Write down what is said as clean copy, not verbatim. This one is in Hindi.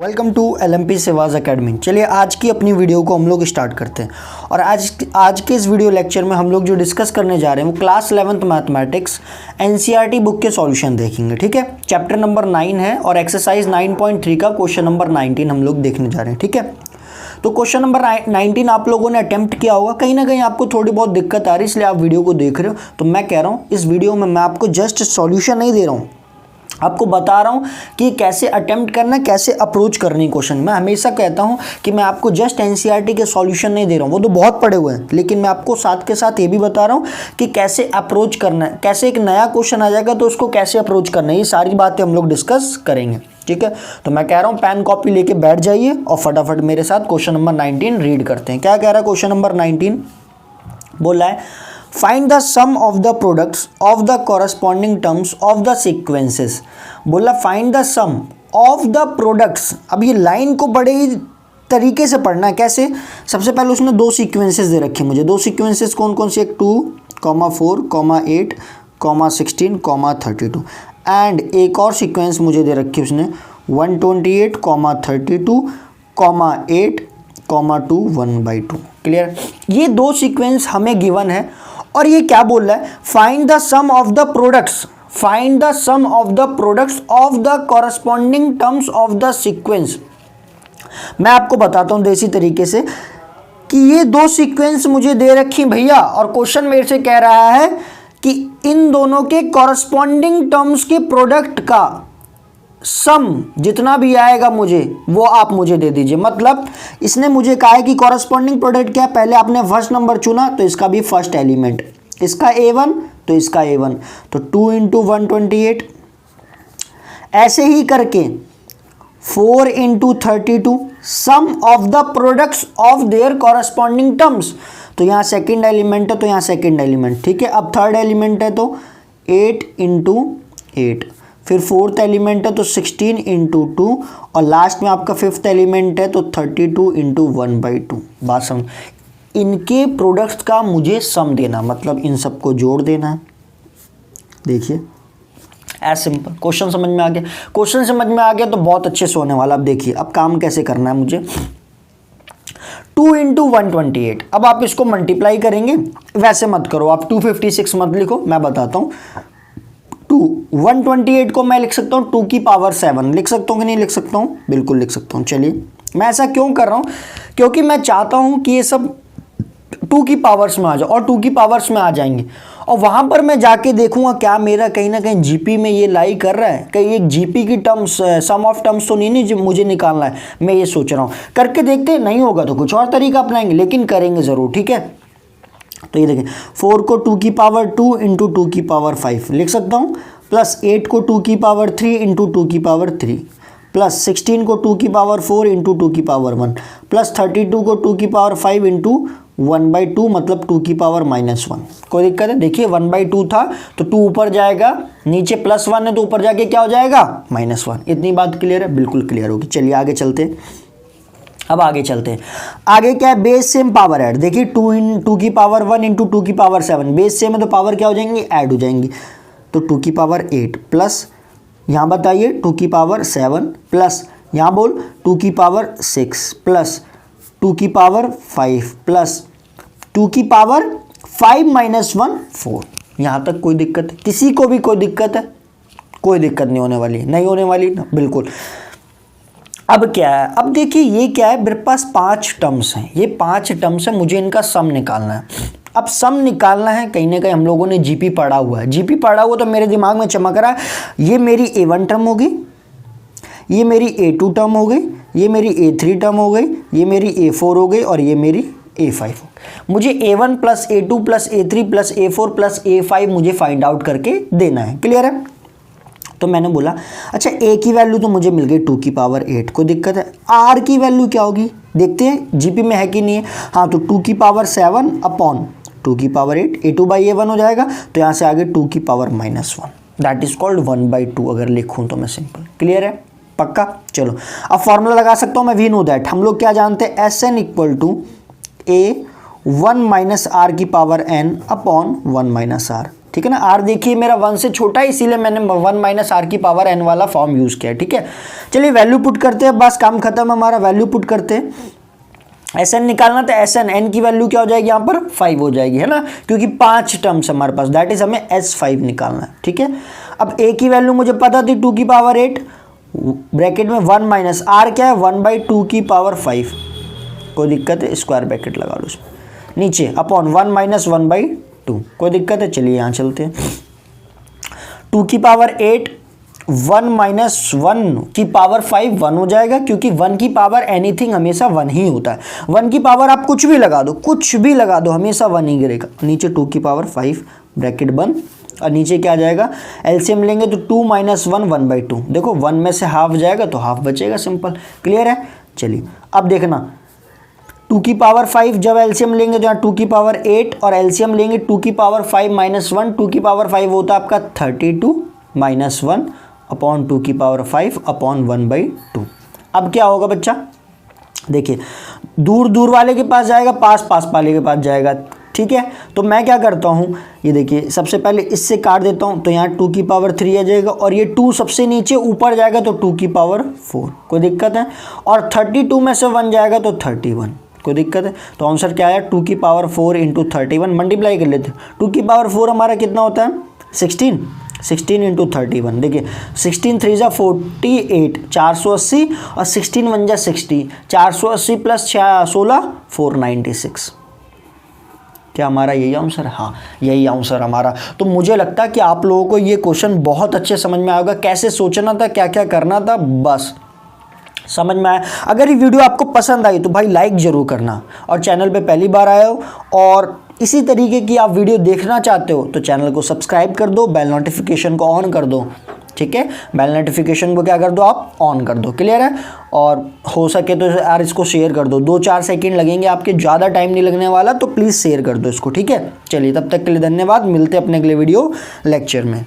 वेलकम टू LMP सेवाज एकेडमी। चलिए आज की अपनी वीडियो को हम लोग स्टार्ट करते हैं। और आज के इस वीडियो लेक्चर में हम लोग जो डिस्कस करने जा रहे हैं वो class 11th mathematics NCERT book के सॉल्यूशन देखेंगे। ठीक है, चैप्टर नंबर 9 है और एक्सरसाइज 9.3 का क्वेश्चन नंबर 19 हम लोग देखने जा रहे हैं। ठीक है, तो क्वेश्चन नंबर 19 आप लोगों ने अटेम्प्ट किया होगा, कहीं ना कहीं आपको थोड़ी बहुत दिक्कत आ रही है इसलिए आप वीडियो को देख रहे हो। तो मैं कह रहा हूँ इस वीडियो में मैं आपको जस्ट सॉल्यूशन नहीं दे रहा हूँ, आपको बता रहा हूं कि कैसे अटेम्प्ट करना, कैसे अप्रोच करनी क्वेश्चन। मैं हमेशा कहता हूं कि मैं आपको जस्ट NCERT के सॉल्यूशन नहीं दे रहा हूं, वो तो बहुत पड़े हुए हैं, लेकिन मैं आपको साथ के साथ ये भी बता रहा हूं कि कैसे अप्रोच करना है, कैसे एक नया क्वेश्चन आ जाएगा तो उसको कैसे अप्रोच करना है, ये सारी बातें हम लोग डिस्कस करेंगे। ठीक है, तो मैं कह रहा हूँ पेन कॉपी लेके बैठ जाइए और फटाफट मेरे साथ क्वेश्चन नंबर 19 रीड करते हैं। क्या कह रहा है क्वेश्चन नंबर 19? बोला है find the sum of the products of the corresponding terms of the sequences. बोला find the sum of the products. अब ये लाइन को बड़े ही तरीके से पढ़ना है। कैसे? सबसे पहले उसने दो सीक्वेंसेस दे रखे मुझे। दो सीक्वेंसेस कौन कौन से? 2, 4, 8, 16, 32 एंड एक और सीक्वेंस मुझे दे रखी उसने 128, 32, 8, 2, 1/2। क्लियर? ये दो सीक्वेंस हमें गिवन है और ये क्या बोल रहा है? Find the sum of the products, find the sum of the products of the corresponding terms of the sequence. मैं आपको बताता हूं देसी तरीके से कि ये दो सीक्वेंस मुझे दे रखी भैया और क्वेश्चन मेरे से कह रहा है कि इन दोनों के कॉरस्पॉन्डिंग टर्म्स के प्रोडक्ट का सम जितना भी आएगा मुझे वो आप मुझे दे दीजिए। मतलब इसने मुझे कहा है कि कॉरस्पॉन्डिंग प्रोडक्ट क्या है, पहले आपने फर्स्ट नंबर चुना तो इसका भी फर्स्ट एलिमेंट, इसका A1 तो इसका A1, तो 2 × 128, ऐसे ही करके 4 × 32 sum of the products of their corresponding terms. तो यहाँ सेकेंड एलिमेंट है तो यहाँ सेकेंड एलिमेंट। ठीक है, अब थर्ड एलिमेंट है तो 8 × 8, फिर फोर्थ एलिमेंट है तो 16 × 2 और लास्ट में आपका फिफ्थ एलिमेंट है तो 32 × 1/2। बात समझ? इनके प्रोडक्ट्स का मुझे सम देना, मतलब इन सबको जोड़ देना है। देखिए एज सिंपल। क्वेश्चन समझ में आ गया? क्वेश्चन समझ में आ गया तो बहुत अच्छे से होने वाला। अब देखिए अब काम कैसे करना है मुझे। 2 × 128, अब आप इसको मल्टीप्लाई करेंगे, वैसे मत करो, आप 256 मत लिखो, मैं बताता हूँ। 128 को मैं लिख सकता हूँ 2 की पावर 7, लिख सकता हूँ कि नहीं लिख सकता हूँ? बिल्कुल लिख सकता हूँ। चलिए मैं ऐसा क्यों कर रहा हूँ? क्योंकि मैं चाहता हूँ कि ये सब 2 की पावर्स में आ जाए और 2 की पावर्स में आ जाएंगे और वहाँ पर मैं जाके देखूंगा क्या मेरा कहीं ना कहीं जीपी में ये लाई कर रहा है, कहीं एक जीपी की टर्म्स सम ऑफ टर्म्स तो नहीं जो मुझे निकालना है। मैं ये सोच रहा हूँ, करके देखते हैं, नहीं होगा तो कुछ और तरीका अपनाएंगे, लेकिन करेंगे ज़रूर। ठीक है, तो ये देखिए 4 को 2 की पावर 2 × 2 की पावर 5 लिख सकता हूँ, प्लस 8 को 2 की पावर 3 × 2 की पावर 3, प्लस 16 को 2 की पावर 4 × 2 की पावर 1, प्लस 32 को 2 की पावर 5 × 1/2, मतलब 2 की पावर -1। कोई दिक्कत है? देखिए 1/2 था तो 2 ऊपर जाएगा, नीचे +1 है तो ऊपर जाके क्या हो जाएगा? -1। इतनी बात क्लियर है? बिल्कुल क्लियर होगी। चलिए आगे चलते हैं। अब आगे चलते हैं। आगे क्या है? Base same power add. देखिए 2 की पावर 1 × 2 की पावर 7, बेस सेम है तो पावर क्या हो जाएंगी? ऐड हो जाएंगी। तो 2 की पावर 8 प्लस यहाँ बताइए 2 की पावर 7 प्लस यहाँ बोल 2 की पावर 6 प्लस 2 की पावर 5 प्लस 2 की पावर 5 - 1 4। यहाँ तक कोई दिक्कत है? किसी को भी कोई दिक्कत है? कोई दिक्कत नहीं होने वाली, नहीं होने वाली ना, बिल्कुल। अब क्या है? अब देखिए ये क्या है, मेरे पास 5 टर्म्स हैं, ये 5 टर्म्स हैं, मुझे इनका सम निकालना है। अब सम निकालना है, कहीं ना कहीं हम लोगों ने जीपी पढ़ा हुआ है, जीपी पढ़ा हुआ तो मेरे दिमाग में चमक रहा है, ये मेरी A1 टर्म हो गई, ये मेरी A2 टर्म हो गई, ये मेरी A3 टर्म हो गई, ये मेरी A4 हो गई और ये मेरी A5 हो गई। मुझे A1 + A2 + A3 + A4 + A5 मुझे फाइंड आउट करके देना है। क्लियर है? तो मैंने बोला अच्छा A की वैल्यू तो मुझे मिल गई 2 की पावर 8, कोई दिक्कत है? R की वैल्यू क्या होगी देखते हैं, जीपी में है कि नहीं है। हाँ, तो 2 की पावर 7 अपॉन 2 की पावर 8, A2/A1 हो जाएगा, तो यहाँ से आगे 2 की पावर -1, दैट इज कॉल्ड 1/2 अगर लिखूँ तो मैं सिंपल। क्लियर है? पक्का? चलो अब फॉर्मूला लगा सकता हूँ मैं, वी नो दैट। हम लोग क्या जानते हैं? SN = A 1 - R की पावर N अपॉन 1 - R। ठीक है ना। आर देखिए मेरा 1 से छोटा है, इसीलिए मैंने 1 माइनस आर की पावर एन वाला फॉर्म यूज़ किया है, ठीक है। चलिए वैल्यू पुट करते हैं, बस काम खत्म हमारा। वैल्यू पुट करते हैं, एस एन निकालना, तो एस एन की वैल्यू क्या हो जाएगी यहाँ पर 5 हो जाएगी, है ना, क्योंकि 5 टर्म्स हमारे पास, दैट इज हमें S5 निकालना है, ठीक है। अब ए की वैल्यू मुझे पता थी 2 की पावर 8, ब्रैकेट में 1 माइनस आर क्या है 1/2 की पावर 5, कोई दिक्कत है, स्क्वायर ब्रैकेट लगा लो उसमें, नीचे अपॉन 1 माइनस 1/2, कोई दिक्कत है। चलिए यहाँ चलते हैं, 2 की पावर 8 1 माइनस 1 की पावर 5 1 हो जाएगा, क्योंकि 1 की पावर एनीथिंग हमेशा 1 ही होता है। 1 की पावर आप कुछ भी लगा दो, कुछ भी लगा दो, हमेशा 1 ही गिरेगा। नीचे 2 की पावर 5 ब्रैकेट बंद, और नीचे क्या आ जाएगा, एलसीएम लेंगे तो 2 माइनस 1 1/2, देखो 1 में से हाफ जाएगा तो हाफ बचेगा, सिंपल, क्लियर है। चलिए अब देखना, 2 की पावर 5 जब एलसीएम लेंगे तो यहाँ 2 की पावर 8 और एलसीएम लेंगे 2 की पावर 5 माइनस 1, 2 की पावर 5 होता है आपका 32 माइनस 1 अपॉन 2 की पावर 5 अपॉन 1/2। अब क्या होगा बच्चा, देखिए दूर दूर वाले के पास जाएगा, पास पास वाले के पास जाएगा, ठीक है। तो मैं क्या करता हूँ, ये देखिए सबसे पहले इससे काट देता हूँ, तो यहाँ 2 की पावर 3 आ जाएगा, और ये 2 सबसे नीचे ऊपर जाएगा तो 2 की पावर 4, कोई दिक्कत है। और 32 में से 1 जाएगा तो 31, कोई दिक्कत है। तो आंसर क्या आया, 2 की पावर 4 इंटू 31, मल्टीप्लाई कर लेते हैं। 2 की पावर 4 हमारा कितना होता है 16 इंटू 31, देखिए 16 3 जा 48 480, और 16 1 जा 60, 480 प्लस 16 496, क्या हमारा यही आंसर, हाँ यही आंसर हमारा। तो मुझे लगता है कि आप लोगों को ये क्वेश्चन बहुत अच्छे समझ में आएगा, कैसे सोचना था, क्या क्या करना था, बस समझ में आया। अगर ये वीडियो आपको पसंद आई तो भाई लाइक ज़रूर करना, और चैनल पे पहली बार आए हो और इसी तरीके की आप वीडियो देखना चाहते हो तो चैनल को सब्सक्राइब कर दो, बेल नोटिफिकेशन को ऑन कर दो, ठीक है। बेल नोटिफिकेशन को क्या कर दो, आप ऑन कर दो, क्लियर है। और हो सके तो यार इसको शेयर कर दो, 2-4 सेकंड लगेंगे आपके, ज़्यादा टाइम नहीं लगने वाला, तो प्लीज़ शेयर कर दो इसको, ठीक है। चलिए तब तक के लिए धन्यवाद, मिलते हैं अपने अगले वीडियो लेक्चर में।